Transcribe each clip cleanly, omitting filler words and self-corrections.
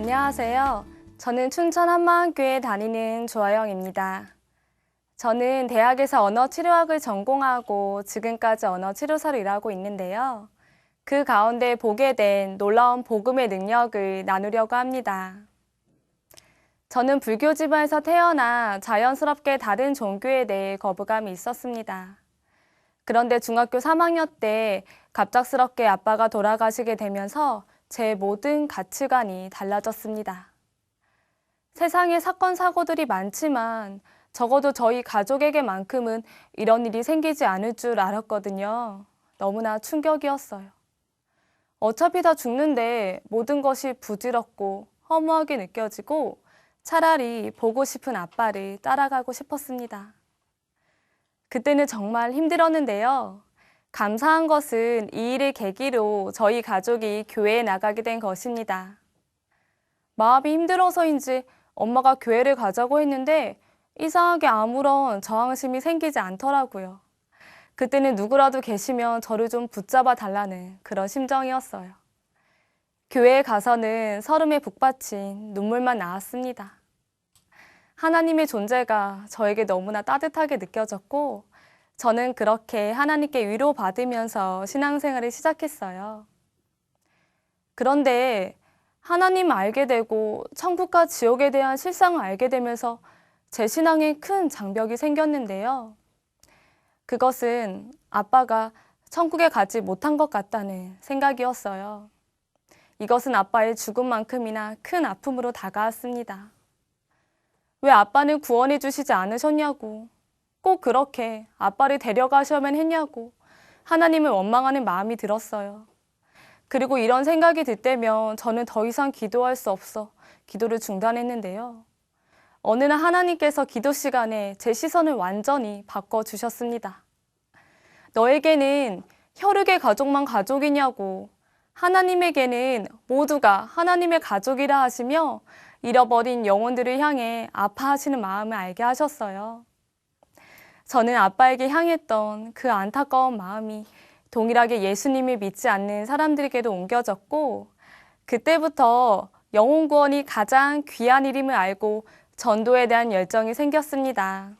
안녕하세요. 저는 춘천 한마음교회에 다니는 조아영입니다. 저는 대학에서 언어치료학을 전공하고 지금까지 언어치료사로 일하고 있는데요. 그 가운데 보게 된 놀라운 복음의 능력을 나누려고 합니다. 저는 불교 집안에서 태어나 자연스럽게 다른 종교에 대해 거부감이 있었습니다. 그런데 중학교 3학년 때 갑작스럽게 아빠가 돌아가시게 되면서 제 모든 가치관이 달라졌습니다. 세상에 사건, 사고들이 많지만 적어도 저희 가족에게만큼은 이런 일이 생기지 않을 줄 알았거든요. 너무나 충격이었어요. 어차피 다 죽는데 모든 것이 부질없고 허무하게 느껴지고 차라리 보고 싶은 아빠를 따라가고 싶었습니다. 그때는 정말 힘들었는데요. 감사한 것은 이 일을 계기로 저희 가족이 교회에 나가게 된 것입니다. 마음이 힘들어서인지 엄마가 교회를 가자고 했는데 이상하게 아무런 저항심이 생기지 않더라고요. 그때는 누구라도 계시면 저를 좀 붙잡아 달라는 그런 심정이었어요. 교회에 가서는 설움에 북받친 눈물만 나왔습니다. 하나님의 존재가 저에게 너무나 따뜻하게 느껴졌고 저는 그렇게 하나님께 위로받으면서 신앙생활을 시작했어요. 그런데 하나님을 알게 되고 천국과 지옥에 대한 실상을 알게 되면서 제 신앙에 큰 장벽이 생겼는데요. 그것은 아빠가 천국에 가지 못한 것 같다는 생각이었어요. 이것은 아빠의 죽음만큼이나 큰 아픔으로 다가왔습니다. 왜 아빠는 구원해 주시지 않으셨냐고, 꼭 그렇게 아빠를 데려가셔야만 했냐고 하나님을 원망하는 마음이 들었어요. 그리고 이런 생각이 들 때면 저는 더 이상 기도할 수 없어 기도를 중단했는데요. 어느 날 하나님께서 기도 시간에 제 시선을 완전히 바꿔주셨습니다. 너에게는 혈육의 가족만 가족이냐고, 하나님에게는 모두가 하나님의 가족이라 하시며 잃어버린 영혼들을 향해 아파하시는 마음을 알게 하셨어요. 저는 아빠에게 향했던 그 안타까운 마음이 동일하게 예수님을 믿지 않는 사람들에게도 옮겨졌고 그때부터 영혼 구원이 가장 귀한 일임을 알고 전도에 대한 열정이 생겼습니다.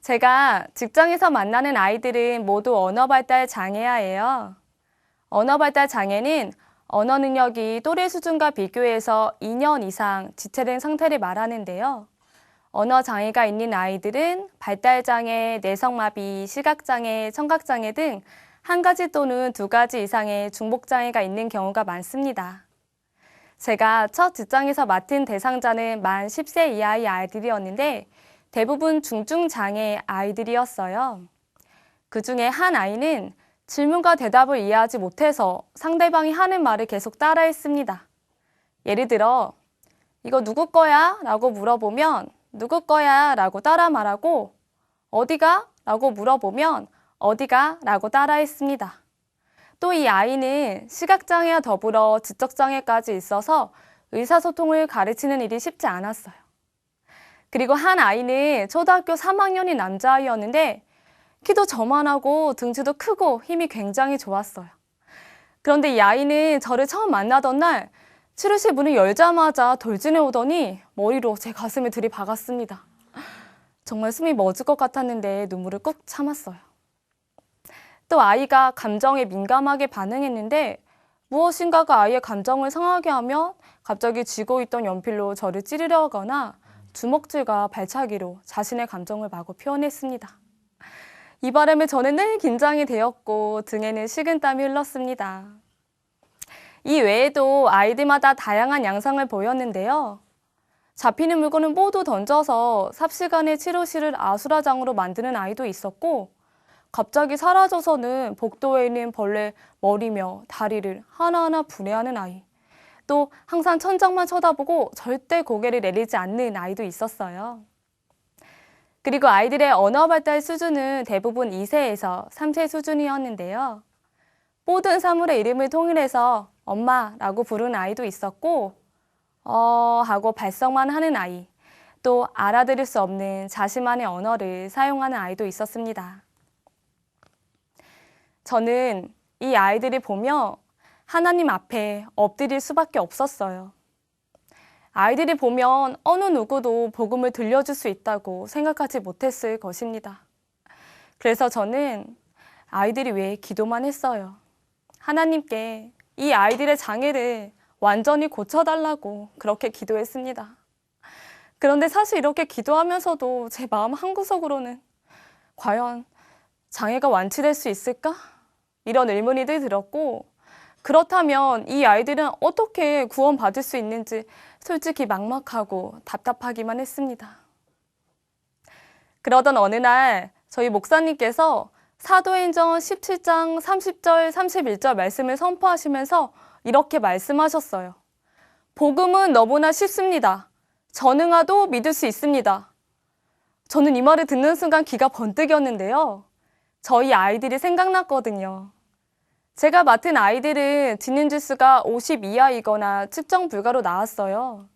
제가 직장에서 만나는 아이들은 모두 언어 발달 장애아예요. 언어 발달 장애는 언어 능력이 또래 수준과 비교해서 2년 이상 지체된 상태를 말하는데요. 언어 장애가 있는 아이들은 발달장애, 내성마비, 시각장애, 청각장애 등 한 가지 또는 두 가지 이상의 중복장애가 있는 경우가 많습니다. 제가 첫 직장에서 맡은 대상자는 만 10세 이하의 아이들이었는데 대부분 중증장애 아이들이었어요. 그 중에 한 아이는 질문과 대답을 이해하지 못해서 상대방이 하는 말을 계속 따라했습니다. 예를 들어, 이거 누구 거야? 라고 물어보면 누구 거야? 라고 따라 말하고 어디가? 라고 물어보면 어디가? 라고 따라했습니다. 또 이 아이는 시각장애와 더불어 지적장애까지 있어서 의사소통을 가르치는 일이 쉽지 않았어요. 그리고 한 아이는 초등학교 3학년인 남자아이였는데 키도 저만하고 등치도 크고 힘이 굉장히 좋았어요. 그런데 이 아이는 저를 처음 만나던 날 치료실 문을 열자마자 돌진해 오더니 머리로 제 가슴에 들이박았습니다. 정말 숨이 멎을 것 같았는데 눈물을 꾹 참았어요. 또 아이가 감정에 민감하게 반응했는데 무엇인가가 아이의 감정을 상하게 하면 갑자기 쥐고 있던 연필로 저를 찌르려 하거나 주먹질과 발차기로 자신의 감정을 마구 표현했습니다. 이 바람에 저는 늘 긴장이 되었고 등에는 식은땀이 흘렀습니다. 이 외에도 아이들마다 다양한 양상을 보였는데요. 잡히는 물건을 모두 던져서 삽시간에 치료실을 아수라장으로 만드는 아이도 있었고 갑자기 사라져서는 복도에 있는 벌레 머리며 다리를 하나하나 분해하는 아이, 또 항상 천장만 쳐다보고 절대 고개를 내리지 않는 아이도 있었어요. 그리고 아이들의 언어 발달 수준은 대부분 2세에서 3세 수준이었는데요. 모든 사물의 이름을 통일해서 엄마라고 부르는 아이도 있었고 하고 발성만 하는 아이, 또 알아들을 수 없는 자신만의 언어를 사용하는 아이도 있었습니다. 저는 이 아이들을 보며 하나님 앞에 엎드릴 수밖에 없었어요. 아이들이 보면 어느 누구도 복음을 들려줄 수 있다고 생각하지 못했을 것입니다. 그래서 저는 아이들이 위해 기도만 했어요. 하나님께 이 아이들의 장애를 완전히 고쳐달라고 그렇게 기도했습니다. 그런데 사실 이렇게 기도하면서도 제 마음 한구석으로는 과연 장애가 완치될 수 있을까? 이런 의문이 들었고, 그렇다면 이 아이들은 어떻게 구원받을 수 있는지 솔직히 막막하고 답답하기만 했습니다. 그러던 어느 날 저희 목사님께서 사도행전 17장 30절 31절 말씀을 선포하시면서 이렇게 말씀하셨어요. 복음은 너무나 쉽습니다. 전능아도 믿을 수 있습니다. 저는 이 말을 듣는 순간 귀가 번뜩였는데요. 저희 아이들이 생각났거든요. 제가 맡은 아이들은 지능지수가 50 이하이거나 측정 불가로 나왔어요.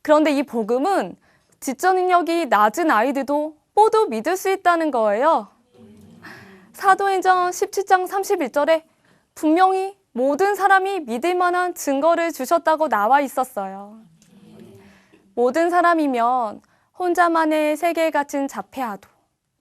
그런데 이 복음은 지적 능력이 낮은 아이들도 모두 믿을 수 있다는 거예요. 사도행전 17장 31절에 분명히 모든 사람이 믿을 만한 증거를 주셨다고 나와 있었어요. 모든 사람이면 혼자만의 세계에 갇힌 자폐아도,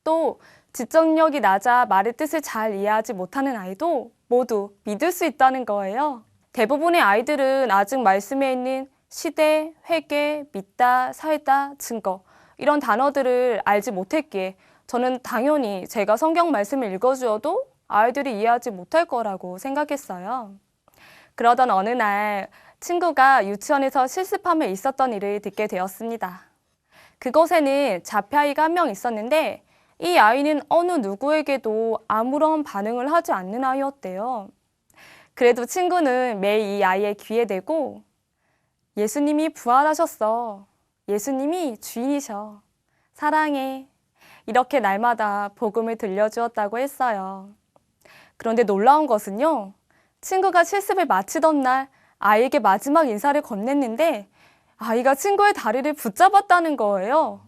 또 지적 능력이 낮아 말의 뜻을 잘 이해하지 못하는 아이도 모두 믿을 수 있다는 거예요. 대부분의 아이들은 아직 말씀에 있는 시대, 회개, 믿다, 살다, 증거 이런 단어들을 알지 못했기에 저는 당연히 제가 성경 말씀을 읽어주어도 아이들이 이해하지 못할 거라고 생각했어요. 그러던 어느 날 친구가 유치원에서 실습함에 있었던 일을 듣게 되었습니다. 그곳에는 자폐아이가 한 명 있었는데 이 아이는 어느 누구에게도 아무런 반응을 하지 않는 아이였대요. 그래도 친구는 매일 이 아이의 귀에 대고 예수님이 부활하셨어. 예수님이 주인이셔. 사랑해. 이렇게 날마다 복음을 들려주었다고 했어요. 그런데 놀라운 것은요. 친구가 실습을 마치던 날 아이에게 마지막 인사를 건넸는데 아이가 친구의 다리를 붙잡았다는 거예요.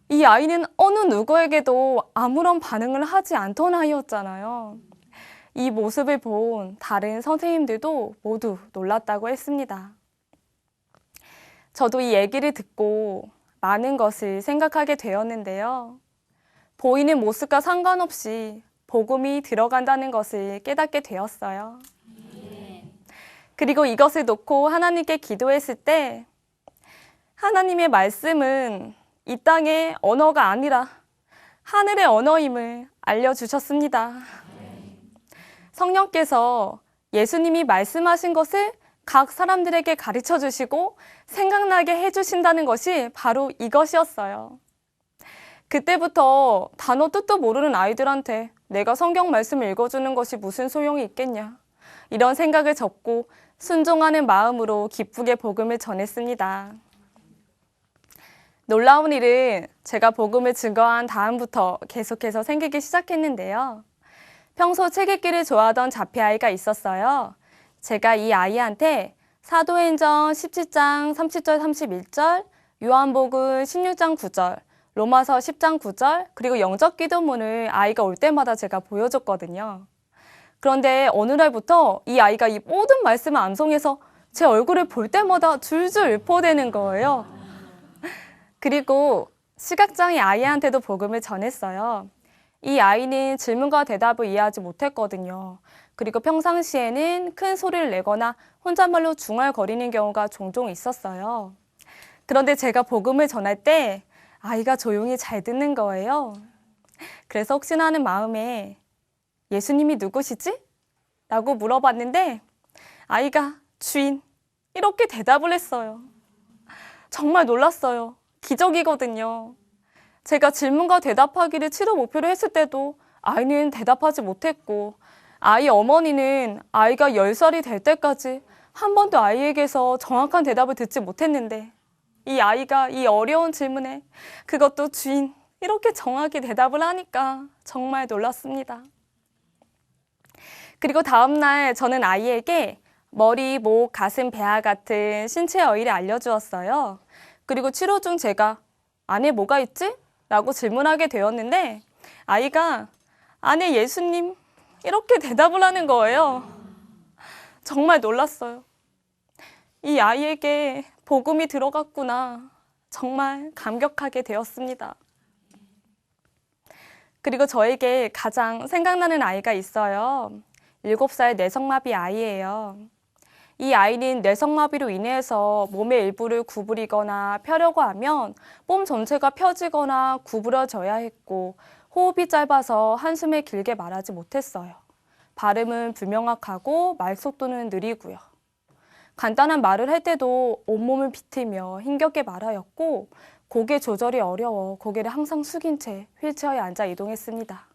이 아이는 어느 누구에게도 아무런 반응을 하지 않던 아이였잖아요. 이 모습을 본 다른 선생님들도 모두 놀랐다고 했습니다. 저도 이 얘기를 듣고 많은 것을 생각하게 되었는데요. 보이는 모습과 상관없이 복음이 들어간다는 것을 깨닫게 되었어요. 그리고 이것을 놓고 하나님께 기도했을 때 하나님의 말씀은 이 땅의 언어가 아니라 하늘의 언어임을 알려주셨습니다. 성령께서 예수님이 말씀하신 것을 각 사람들에게 가르쳐 주시고 생각나게 해주신다는 것이 바로 이것이었어요. 그때부터 단어 뜻도 모르는 아이들한테 내가 성경 말씀을 읽어주는 것이 무슨 소용이 있겠냐. 이런 생각을 접고 순종하는 마음으로 기쁘게 복음을 전했습니다. 놀라운 일은 제가 복음을 증거한 다음부터 계속해서 생기기 시작했는데요. 평소 책 읽기를 좋아하던 자폐아이가 있었어요. 제가 이 아이한테 사도행전 17장 30절 31절, 요한복음 16장 9절, 로마서 10장 9절, 그리고 영적 기도문을 아이가 올 때마다 제가 보여줬거든요. 그런데 어느 날부터 이 아이가 이 모든 말씀을 암송해서 제 얼굴을 볼 때마다 줄줄 읊어대는 거예요. 그리고 시각장애 아이한테도 복음을 전했어요. 이 아이는 질문과 대답을 이해하지 못했거든요. 그리고 평상시에는 큰 소리를 내거나 혼잣말로 중얼거리는 경우가 종종 있었어요. 그런데 제가 복음을 전할 때 아이가 조용히 잘 듣는 거예요. 그래서 혹시나 하는 마음에 예수님이 누구시지? 라고 물어봤는데 아이가 주인 이렇게 대답을 했어요. 정말 놀랐어요. 기적이거든요. 제가 질문과 대답하기를 치료 목표로 했을 때도 아이는 대답하지 못했고 아이 어머니는 아이가 10살이 될 때까지 한 번도 아이에게서 정확한 대답을 듣지 못했는데 이 아이가 이 어려운 질문에 그것도 주인 이렇게 정확히 대답을 하니까 정말 놀랐습니다. 그리고 다음날 저는 아이에게 머리, 목, 가슴, 배아 같은 신체 어휘를 알려주었어요. 그리고 치료 중 제가 안에 뭐가 있지? 라고 질문하게 되었는데 아이가 안에 예수님 이렇게 대답을 하는 거예요. 정말 놀랐어요. 이 아이에게 복음이 들어갔구나. 정말 감격하게 되었습니다. 그리고 저에게 가장 생각나는 아이가 있어요. 7살 뇌성마비 아이예요. 이 아이는 뇌성마비로 인해서 몸의 일부를 구부리거나 펴려고 하면 몸 전체가 펴지거나 구부러져야 했고 호흡이 짧아서 한숨을 길게 말하지 못했어요. 발음은 불명확하고 말 속도는 느리고요. 간단한 말을 할 때도 온몸을 비틀며 힘겹게 말하였고 고개 조절이 어려워 고개를 항상 숙인 채 휠체어에 앉아 이동했습니다.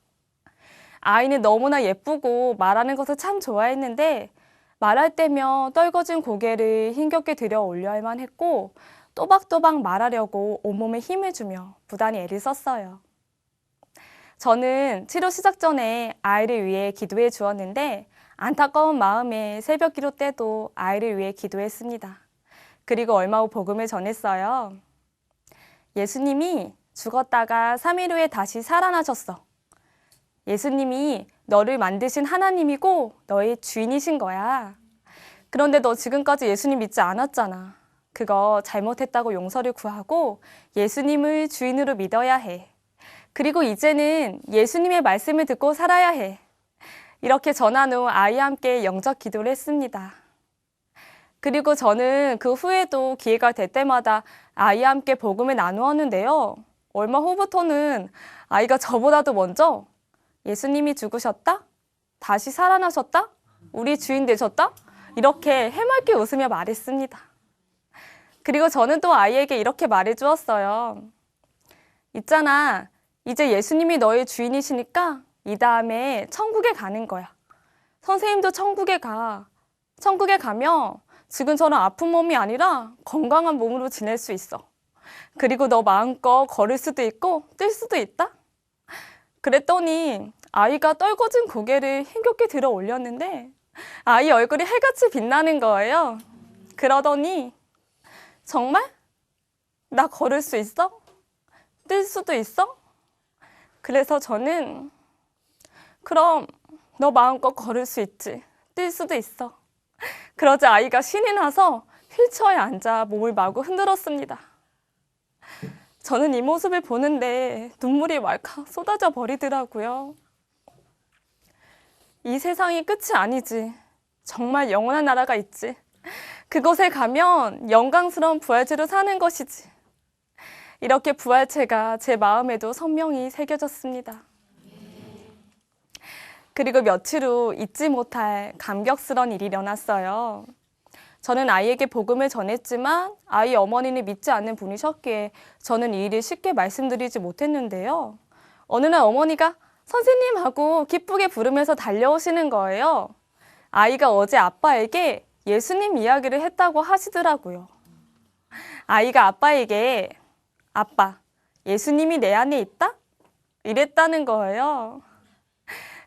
아이는 너무나 예쁘고 말하는 것을 참 좋아했는데 말할 때면 떨궈진 고개를 힘겹게 들여 올려야만 했고 또박또박 말하려고 온몸에 힘을 주며 부단히 애를 썼어요. 저는 치료 시작 전에 아이를 위해 기도해 주었는데 안타까운 마음에 새벽 기도 때도 아이를 위해 기도했습니다. 그리고 얼마 후 복음을 전했어요. 예수님이 죽었다가 3일 후에 다시 살아나셨어. 예수님이 너를 만드신 하나님이고 너의 주인이신 거야. 그런데 너 지금까지 예수님 믿지 않았잖아. 그거 잘못했다고 용서를 구하고 예수님을 주인으로 믿어야 해. 그리고 이제는 예수님의 말씀을 듣고 살아야 해. 이렇게 전한 후 아이와 함께 영적 기도를 했습니다. 그리고 저는 그 후에도 기회가 될 때마다 아이와 함께 복음을 나누었는데요. 얼마 후부터는 아이가 저보다도 먼저 예수님이 죽으셨다? 다시 살아나셨다? 우리 주인 되셨다? 이렇게 해맑게 웃으며 말했습니다. 그리고 저는 또 아이에게 이렇게 말해주었어요. 있잖아, 이제 예수님이 너의 주인이시니까 이 다음에 천국에 가는 거야. 선생님도 천국에 가. 천국에 가면 지금처럼 아픈 몸이 아니라 건강한 몸으로 지낼 수 있어. 그리고 너 마음껏 걸을 수도 있고 뛸 수도 있다. 그랬더니 아이가 떨궈진 고개를 힘겹게 들어 올렸는데 아이 얼굴이 해같이 빛나는 거예요. 그러더니 정말? 나 걸을 수 있어? 뛸 수도 있어? 그래서 저는 그럼 너 마음껏 걸을 수 있지. 뛸 수도 있어. 그러자 아이가 신이 나서 휠체어에 앉아 몸을 마구 흔들었습니다. 저는 이 모습을 보는데 눈물이 왈칵 쏟아져 버리더라고요. 이 세상이 끝이 아니지. 정말 영원한 나라가 있지. 그곳에 가면 영광스러운 부활체로 사는 것이지. 이렇게 부활체가 제 마음에도 선명히 새겨졌습니다. 그리고 며칠 후 잊지 못할 감격스러운 일이 일어났어요. 저는 아이에게 복음을 전했지만 아이 어머니는 믿지 않는 분이셨기에 저는 이 일을 쉽게 말씀드리지 못했는데요. 어느 날 어머니가 선생님하고 기쁘게 부르면서 달려오시는 거예요. 아이가 어제 아빠에게 예수님 이야기를 했다고 하시더라고요. 아이가 아빠에게 아빠, 예수님이 내 안에 있다? 이랬다는 거예요.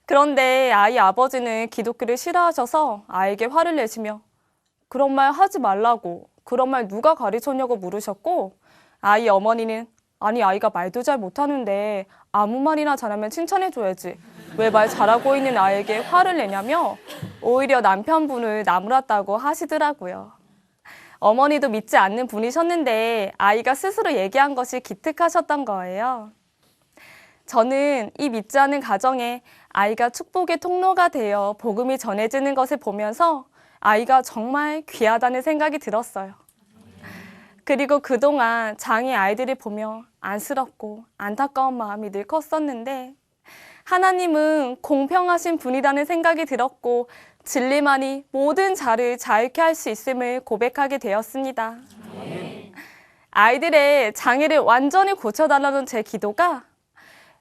그런데 아이 아버지는 기독교를 싫어하셔서 아이에게 화를 내시며 그런 말 하지 말라고, 그런 말 누가 가르쳤냐고 물으셨고 아이 어머니는 아니 아이가 말도 잘 못하는데 아무 말이나 잘하면 칭찬해줘야지. 왜 말 잘하고 있는 아이에게 화를 내냐며 오히려 남편분을 나무랐다고 하시더라고요. 어머니도 믿지 않는 분이셨는데 아이가 스스로 얘기한 것이 기특하셨던 거예요. 저는 이 믿지 않는 가정에 아이가 축복의 통로가 되어 복음이 전해지는 것을 보면서 아이가 정말 귀하다는 생각이 들었어요. 그리고 그동안 장애 아이들을 보며 안쓰럽고 안타까운 마음이 늘 컸었는데 하나님은 공평하신 분이라는 생각이 들었고 진리만이 모든 자를 자유케 할 수 있음을 고백하게 되었습니다. 아이들의 장애를 완전히 고쳐달라는 제 기도가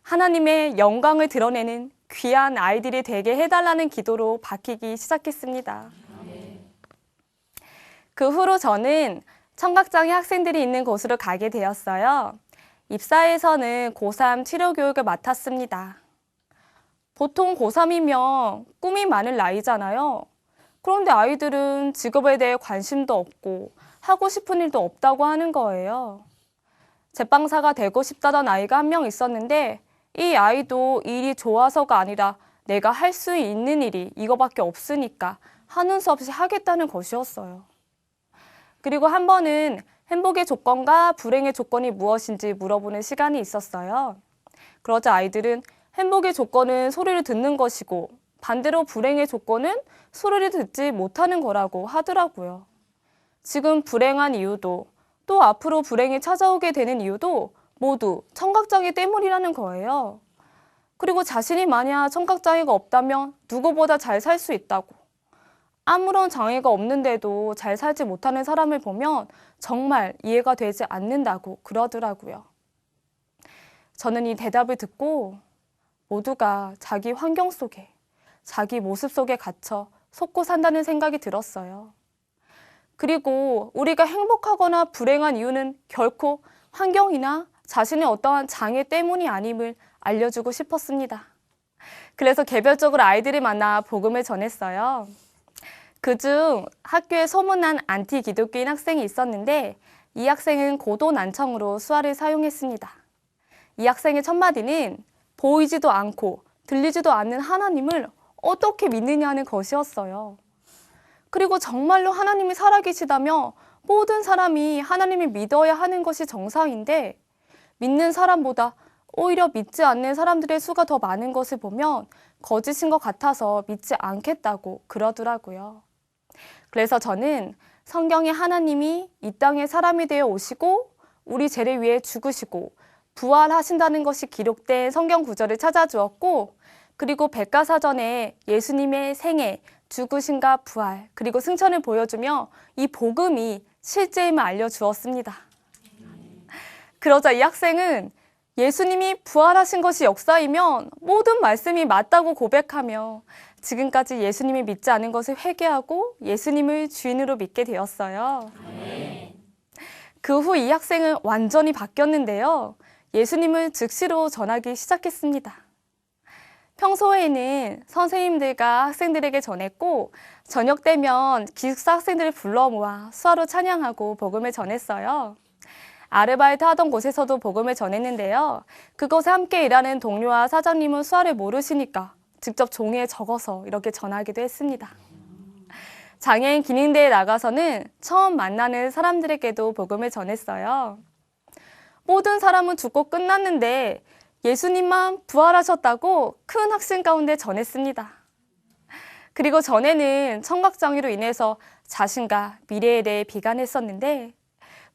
하나님의 영광을 드러내는 귀한 아이들이 되게 해달라는 기도로 바뀌기 시작했습니다. 그 후로 저는 청각장애 학생들이 있는 곳으로 가게 되었어요. 입사에서는 고3 치료교육을 맡았습니다. 보통 고3이면 꿈이 많은 나이잖아요. 그런데 아이들은 직업에 대해 관심도 없고 하고 싶은 일도 없다고 하는 거예요. 제빵사가 되고 싶다던 아이가 한 명 있었는데 이 아이도 일이 좋아서가 아니라 내가 할 수 있는 일이 이거밖에 없으니까 하는 수 없이 하겠다는 것이었어요. 그리고 한 번은 행복의 조건과 불행의 조건이 무엇인지 물어보는 시간이 있었어요. 그러자 아이들은 행복의 조건은 소리를 듣는 것이고 반대로 불행의 조건은 소리를 듣지 못하는 거라고 하더라고요. 지금 불행한 이유도 또 앞으로 불행이 찾아오게 되는 이유도 모두 청각장애 때문이라는 거예요. 그리고 자신이 만약 청각장애가 없다면 누구보다 잘 살 수 있다고. 아무런 장애가 없는데도 잘 살지 못하는 사람을 보면 정말 이해가 되지 않는다고 그러더라고요. 저는 이 대답을 듣고 모두가 자기 환경 속에, 자기 모습 속에 갇혀 속고 산다는 생각이 들었어요. 그리고 우리가 행복하거나 불행한 이유는 결코 환경이나 자신의 어떠한 장애 때문이 아님을 알려주고 싶었습니다. 그래서 개별적으로 아이들을 만나 복음을 전했어요. 그중 학교에 소문난 안티 기독교인 학생이 있었는데 이 학생은 고도 난청으로 수화를 사용했습니다. 이 학생의 첫 마디는 보이지도 않고 들리지도 않는 하나님을 어떻게 믿느냐는 것이었어요. 그리고 정말로 하나님이 살아계시다며 모든 사람이 하나님을 믿어야 하는 것이 정상인데 믿는 사람보다 오히려 믿지 않는 사람들의 수가 더 많은 것을 보면 거짓인 것 같아서 믿지 않겠다고 그러더라고요. 그래서 저는 성경에 하나님이 이 땅에 사람이 되어 오시고 우리 죄를 위해 죽으시고 부활하신다는 것이 기록된 성경 구절을 찾아주었고 그리고 백과사전에 예수님의 생애, 죽으심과 부활, 그리고 승천을 보여주며 이 복음이 실제임을 알려주었습니다. 그러자 이 학생은 예수님이 부활하신 것이 역사이면 모든 말씀이 맞다고 고백하며 지금까지 예수님이 믿지 않은 것을 회개하고 예수님을 주인으로 믿게 되었어요. 그 후 이 학생은 완전히 바뀌었는데요. 예수님을 즉시로 전하기 시작했습니다. 평소에는 선생님들과 학생들에게 전했고 저녁 되면 기숙사 학생들을 불러 모아 수화로 찬양하고 복음을 전했어요. 아르바이트 하던 곳에서도 복음을 전했는데요. 그곳에 함께 일하는 동료와 사장님은 수화를 모르시니까 직접 종이에 적어서 이렇게 전하기도 했습니다. 장애인 기능대에 나가서는 처음 만나는 사람들에게도 복음을 전했어요. 모든 사람은 죽고 끝났는데 예수님만 부활하셨다고 큰 확신 가운데 전했습니다. 그리고 전에는 청각장애로 인해서 자신과 미래에 대해 비관했었는데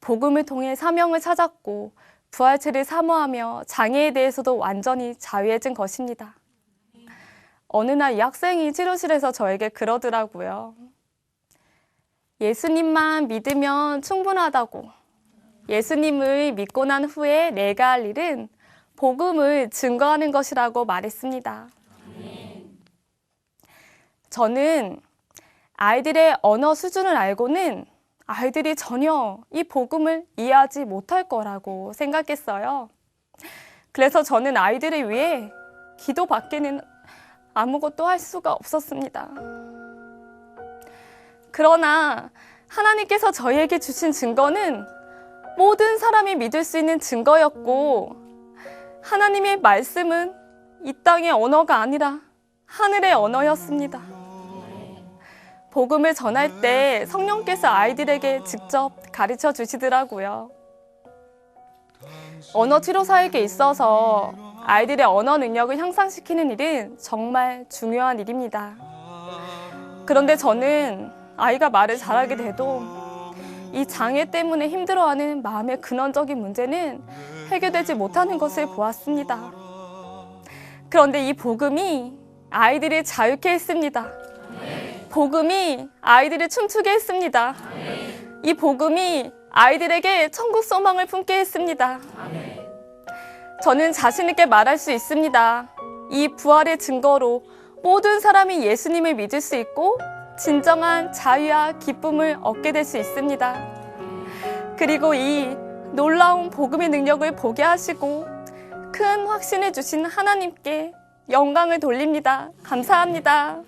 복음을 통해 사명을 찾았고 부활체를 사모하며 장애에 대해서도 완전히 자유해진 것입니다. 어느 날 이 학생이 치료실에서 저에게 그러더라고요. 예수님만 믿으면 충분하다고. 예수님을 믿고 난 후에 내가 할 일은 복음을 증거하는 것이라고 말했습니다. 저는 아이들의 언어 수준을 알고는 아이들이 전혀 이 복음을 이해하지 못할 거라고 생각했어요. 그래서 저는 아이들을 위해 기도밖에는 아무것도 할 수가 없었습니다. 그러나 하나님께서 저희에게 주신 증거는 모든 사람이 믿을 수 있는 증거였고 하나님의 말씀은 이 땅의 언어가 아니라 하늘의 언어였습니다. 복음을 전할 때 성령께서 아이들에게 직접 가르쳐 주시더라고요. 언어 치료사에게 있어서 아이들의 언어 능력을 향상시키는 일은 정말 중요한 일입니다. 그런데 저는 아이가 말을 잘하게 돼도 이 장애 때문에 힘들어하는 마음의 근원적인 문제는 해결되지 못하는 것을 보았습니다. 그런데 이 복음이 아이들을 자유케 했습니다. 복음이 아이들을 춤추게 했습니다. 이 복음이 아이들에게 천국 소망을 품게 했습니다. 저는 자신 있게 말할 수 있습니다. 이 부활의 증거로 모든 사람이 예수님을 믿을 수 있고 진정한 자유와 기쁨을 얻게 될 수 있습니다. 그리고 이 놀라운 복음의 능력을 보게 하시고 큰 확신을 주신 하나님께 영광을 돌립니다. 감사합니다.